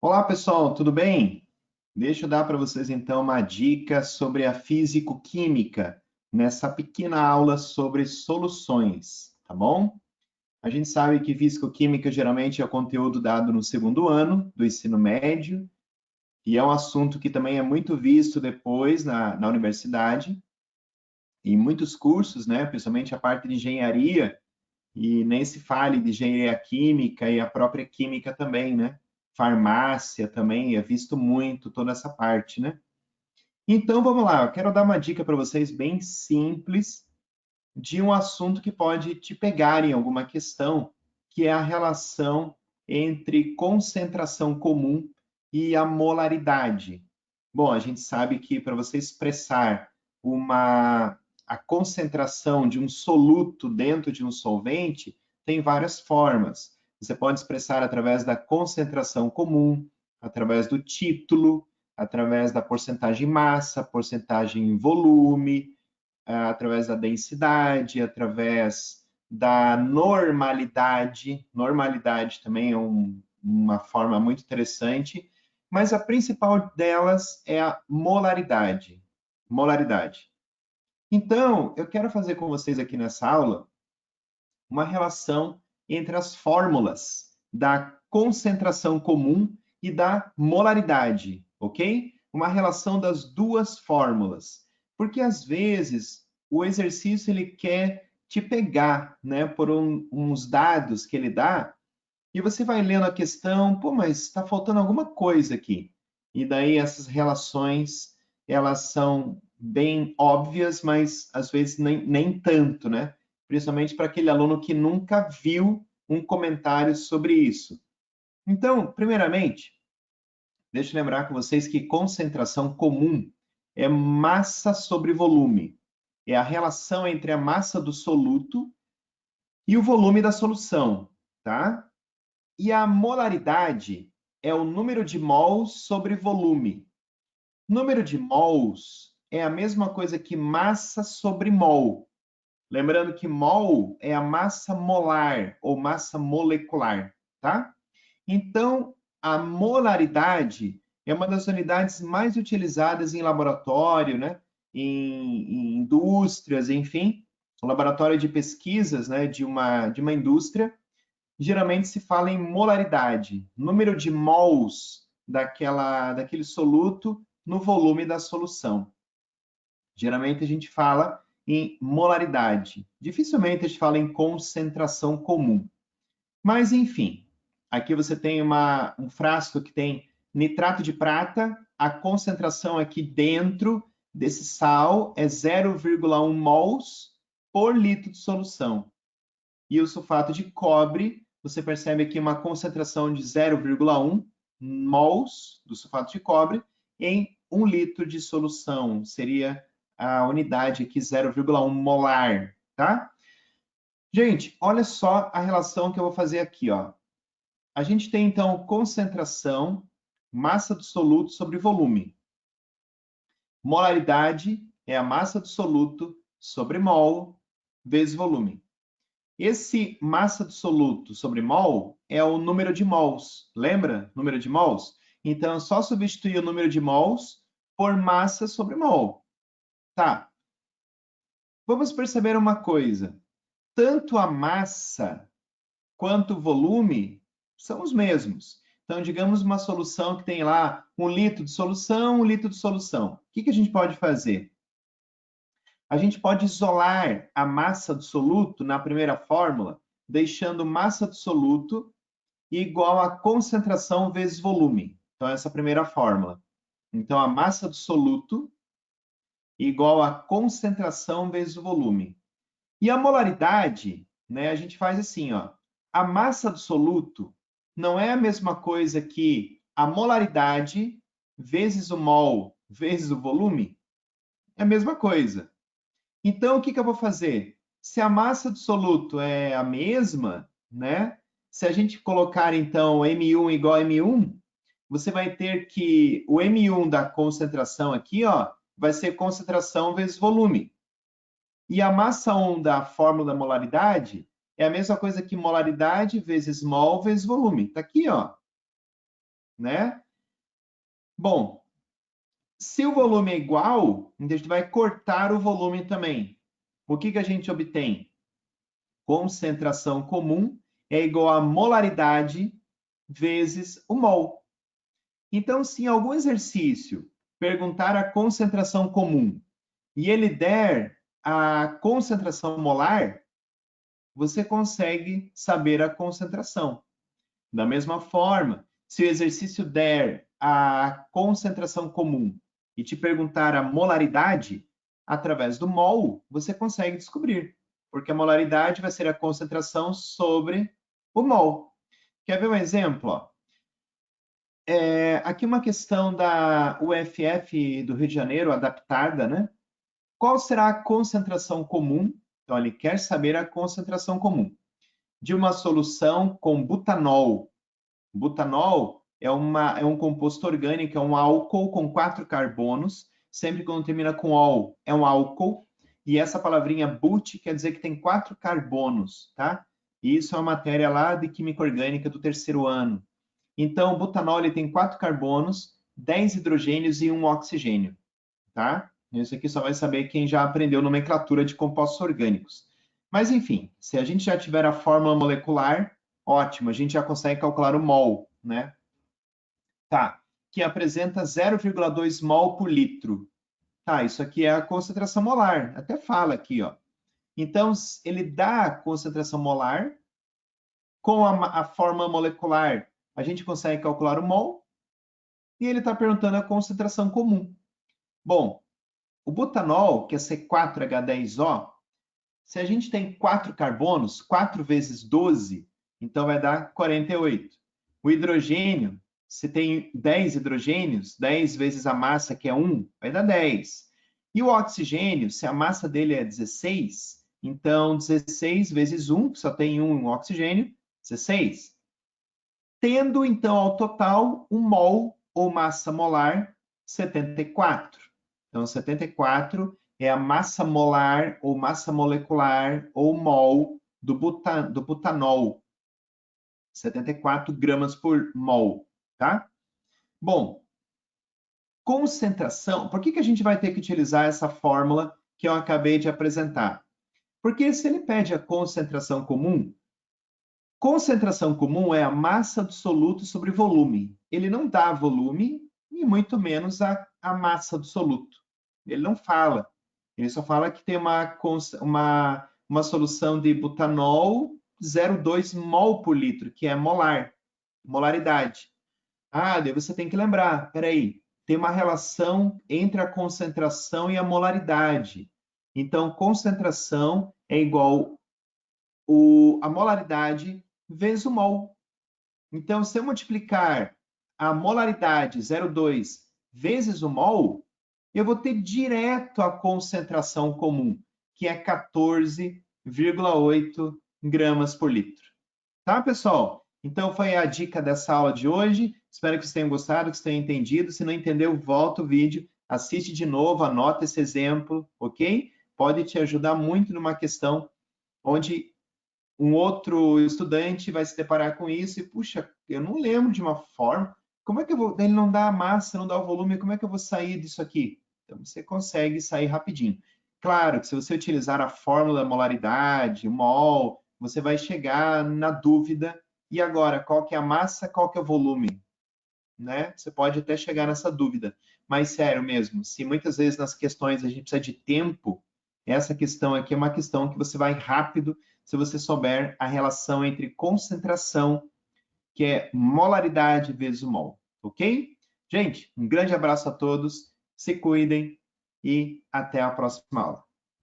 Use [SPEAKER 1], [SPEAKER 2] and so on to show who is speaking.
[SPEAKER 1] Olá, pessoal, tudo bem? Deixa eu dar para vocês então uma dica sobre a físico-química nessa pequena aula sobre soluções, tá bom? A gente sabe que físico-química geralmente é o conteúdo dado no segundo ano do ensino médio e é um assunto que também é muito visto depois na universidade, em muitos cursos, né? Principalmente a parte de engenharia, e nem se fale de engenharia química e a própria química também, né? Farmácia também é visto muito toda essa parte, né? Então vamos lá, eu quero dar uma dica para vocês bem simples de um assunto que pode te pegar em alguma questão, que é a relação entre concentração comum e a molaridade. Bom, a gente sabe que para você expressar uma a concentração de um soluto dentro de um solvente tem várias formas. Você pode expressar através da concentração comum, através do título, através da porcentagem massa, porcentagem volume, através da densidade, através da normalidade. Normalidade também é uma forma muito interessante, mas a principal delas é a molaridade. Molaridade. Então, eu quero fazer com vocês aqui nessa aula uma relação entre as fórmulas da concentração comum e da molaridade, ok? Uma relação das duas fórmulas. Porque às vezes o exercício ele quer te pegar, né, por uns dados que ele dá, e você vai lendo a questão, pô, mas está faltando alguma coisa aqui. E daí essas relações, elas são bem óbvias, mas às vezes nem tanto, né? Principalmente para aquele aluno que nunca viu um comentário sobre isso. Então, primeiramente, deixa eu lembrar com vocês que concentração comum é massa sobre volume. É a relação entre a massa do soluto e o volume da solução, tá? E a molaridade é o número de mols sobre volume. Número de mols é a mesma coisa que massa sobre mol. Lembrando que mol é a massa molar ou massa molecular, tá? Então, a molaridade é uma das unidades mais utilizadas em laboratório, né? Em indústrias, enfim, um laboratório de pesquisas, né? De uma indústria. Geralmente se fala em molaridade, número de mols daquele soluto no volume da solução. Geralmente a gente fala em molaridade. Dificilmente a gente fala em concentração comum. Mas, enfim, aqui você tem um frasco que tem nitrato de prata, a concentração aqui dentro desse sal é 0,1 mols por litro de solução. E o sulfato de cobre, você percebe aqui uma concentração de 0,1 mols do sulfato de cobre em 1 litro de solução. Seria a unidade aqui 0,1 molar, tá? Gente, olha só a relação que eu vou fazer aqui, ó. A gente tem então concentração, massa do soluto sobre volume. Molaridade é a massa do soluto sobre mol vezes volume. Esse massa do soluto sobre mol é o número de mols. Lembra? Número de mols? Então, é só substituir o número de mols por massa sobre mol. Tá. Vamos perceber uma coisa. Tanto a massa quanto o volume são os mesmos. Então, digamos uma solução que tem lá 1 litro de solução, 1 litro de solução. O que a gente pode fazer? A gente pode isolar a massa do soluto na primeira fórmula, deixando massa do soluto igual a concentração vezes volume. Então, essa é a primeira fórmula. Então, a massa do soluto igual a concentração vezes o volume. E a molaridade, né, a gente faz assim, ó. A massa do soluto não é a mesma coisa que a molaridade vezes o mol vezes o volume? É a mesma coisa. Então, o que eu vou fazer? Se a massa do soluto é a mesma, né? Se a gente colocar, então, M1 igual a M1, você vai ter que o M1 da concentração aqui, ó, vai ser concentração vezes volume. E a massa 1 da fórmula da molaridade é a mesma coisa que molaridade vezes mol vezes volume. Está aqui, ó. né? Bom, se o volume é igual, então a gente vai cortar o volume também. O que a gente obtém? Concentração comum é igual a molaridade vezes o mol. Então, se em algum exercício perguntar a concentração comum e ele der a concentração molar, você consegue saber a concentração. Da mesma forma, se o exercício der a concentração comum e te perguntar a molaridade, através do mol, você consegue descobrir, porque a molaridade vai ser a concentração sobre o mol. Quer ver um exemplo? Ó? Aqui uma questão da UFF do Rio de Janeiro, adaptada, né? Qual será a concentração comum? Então, ele quer saber a concentração comum de uma solução com butanol. Butanol é um composto orgânico, é um álcool com 4 carbonos. Sempre quando termina com ol, é um álcool. E essa palavrinha but quer dizer que tem 4 carbonos, tá? E isso é uma matéria lá de química orgânica do 3º ano. Então, o butanol ele tem 4 carbonos, 10 hidrogênios e 1 oxigênio, tá? Isso aqui só vai saber quem já aprendeu nomenclatura de compostos orgânicos. Mas, enfim, se a gente já tiver a fórmula molecular, ótimo, a gente já consegue calcular o mol, né? Tá, que apresenta 0,2 mol por litro. Tá, isso aqui é a concentração molar, até fala aqui, ó. Então, ele dá a concentração molar, com a fórmula molecular, a gente consegue calcular o mol, e ele está perguntando a concentração comum. Bom, o butanol, que é C4H10O, se a gente tem 4 carbonos, 4 vezes 12, então vai dar 48. O hidrogênio, se tem 10 hidrogênios, 10 vezes a massa, que é 1, vai dar 10. E o oxigênio, se a massa dele é 16, então 16 vezes 1, que só tem 1 oxigênio, 16. Tendo, então, ao total, um mol, ou massa molar, 74. Então, 74 é a massa molar, ou massa molecular, ou mol do butanol. 74 gramas por mol, tá? Bom, concentração. Por que a gente vai ter que utilizar essa fórmula que eu acabei de apresentar? Porque se ele pede a concentração comum, concentração comum é a massa do soluto sobre volume. Ele não dá volume e muito menos a massa do soluto. Ele não fala. Ele só fala que tem uma solução de butanol 0,2 mol por litro, que é molar, molaridade. Ah, daí você tem que lembrar, peraí, tem uma relação entre a concentração e a molaridade. Então, concentração é igual a molaridade vezes o mol. Então, se eu multiplicar a molaridade 0,2 vezes o mol, eu vou ter direto a concentração comum, que é 14,8 gramas por litro. Tá, pessoal? Então, foi a dica dessa aula de hoje. Espero que vocês tenham gostado, que vocês tenham entendido. Se não entendeu, volta o vídeo, assiste de novo, anota esse exemplo, ok? Pode te ajudar muito numa questão onde um outro estudante vai se deparar com isso e, puxa, eu não lembro de uma forma, como é que eu vou, ele não dá a massa, não dá o volume, como é que eu vou sair disso aqui? Então, você consegue sair rapidinho. Claro que se você utilizar a fórmula da molaridade, o mol, você vai chegar na dúvida, e agora, qual que é a massa, qual que é o volume? Né? Você pode até chegar nessa dúvida. Mas, sério mesmo, se muitas vezes nas questões a gente precisa de tempo, essa questão aqui é uma questão que você vai rápido se você souber a relação entre concentração, que é molaridade vezes o mol, ok? Gente, um grande abraço a todos, se cuidem e até a próxima aula.